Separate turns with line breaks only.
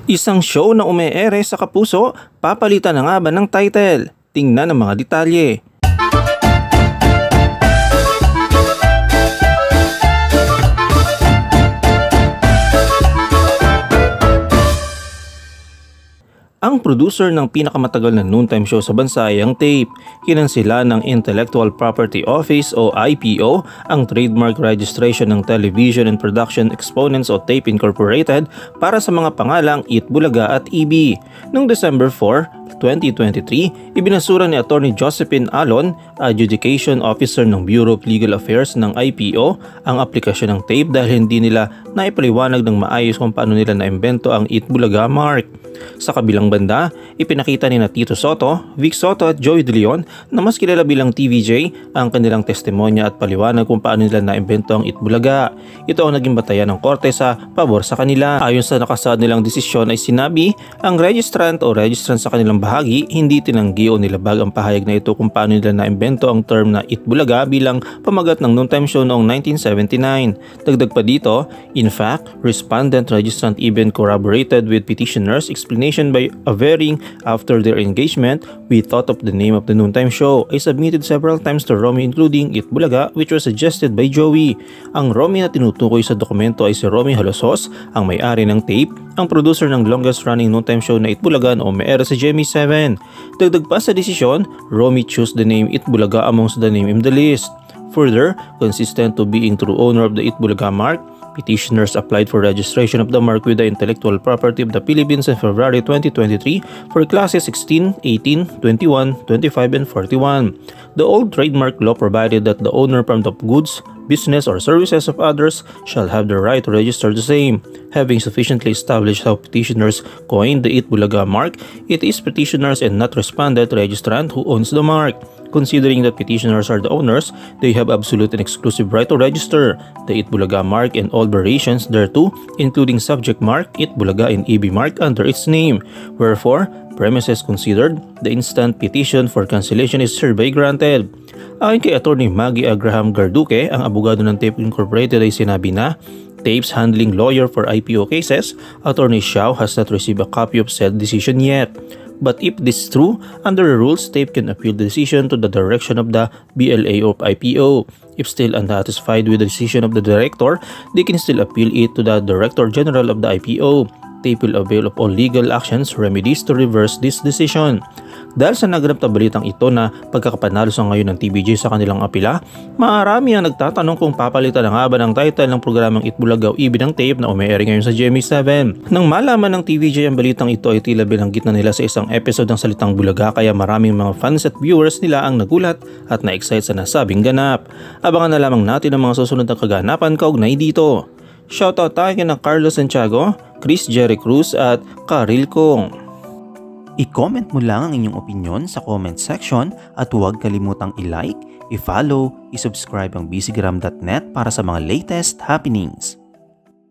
Isang show na ume-ere sa Kapuso, papalitan na nga ba ng title? Tingnan ang mga detalye. Ang producer ng pinakamatagal na noontime show sa bansa ay ang TAPE. Kinansila ng Intellectual Property Office o IPO ang trademark registration ng Television and Production Exponents o TAPE Incorporated para sa mga pangalang Eat Bulaga at EB. Noong December 4, 2023, ibinasura ni Attorney Josephine Alon, Adjudication Officer ng Bureau of Legal Affairs ng IPO, ang aplikasyon ng TAPE dahil hindi nila naipaliwanag ng maayos kung paano nila naimbento ang Eat Bulaga mark. Sa kabilang banda, ipinakita ni Tito Soto, Vic Soto at Joey De Leon na mas kilala bilang TVJ ang kanilang testimonya at paliwanag kung paano nila naimbento ang Eat Bulaga. Ito ang naging batayan ng korte sa pabor sa kanila. Ayon sa nakasaad nilang desisyon ay sinabi, ang registrant o registrant sa kanilang bahagi hindi tinanggi o nilabag ang pahayag na ito kung paano nila naimbento ang term na Eat Bulaga bilang pamagat ng noontime show noong 1979. Dagdag pa dito, in fact, respondent registrant even corroborated with petitioners' explanation by averring after their engagement, we thought of the name of the noontime show. I submitted several times to Romy including Eat Bulaga which was suggested by Joey. Ang Romy na tinutukoy sa dokumento ay si Romy Halosos, ang may-ari ng TAPE, ang producer ng longest running noontime show na Eat Bulaga na ume-era sa GMA7. Dagdag pa sa desisyon, Romy chose the name Eat Bulaga amongst the name in the list. Further, consistent to being true owner of the Eat Bulaga mark, petitioners applied for registration of the mark with the Intellectual Property of the Philippines in February 2023 for classes 16, 18, 21, 25, and 41. The old trademark law provided that the owner from the goods, business, or services of others shall have the right to register the same. Having sufficiently established how petitioners coined the Eat Bulaga mark, it is petitioners and not respondent registrant who owns the mark. Considering that petitioners are the owners, they have absolute and exclusive right to register the Eat Bulaga mark and all variations thereto, including subject mark, Eat Bulaga, and EB mark under its name. Wherefore, premises considered, the instant petition for cancellation is hereby granted. Ayon kay Attorney Maggie Abraham Garduque, ang abogado ng TAPE Incorporated ay sinabi na, TAPE's handling lawyer for IPO cases, Attorney Xiao has not received a copy of said decision yet. But if this is true, under the rules, TAPE can appeal the decision to the direction of the BLA of IPO. If still unsatisfied with the decision of the director, they can still appeal it to the Director General of the IPO. TAPE will avail of all legal actions remedies to reverse this decision. Dahil sa naganap na balitang ito na pagkakapanalo sa ngayon ng TVJ sa kanilang apila, marami ang nagtatanong kung papalitan na nga ba ng title ng programang Eat Bulaga o EB ng TAPE na ume-air ngayon sa GMA7. Nang malaman ng TVJ ang balitang ito ay tila binanggit na nila sa isang episode ng Salitang Bulaga kaya maraming mga fans at viewers nila ang nagulat at na-excite sa nasabing ganap. Abangan na lamang natin ang mga susunod na kaganapan kaugnay dito. Shoutout tayo kina Carlos Santiago, Chris Jerry Cruz at Karil Kong.
I-comment mo lang ang inyong opinion sa comment section at huwag kalimutang i-like, i-follow, i-subscribe ang bcgram.net para sa mga latest happenings.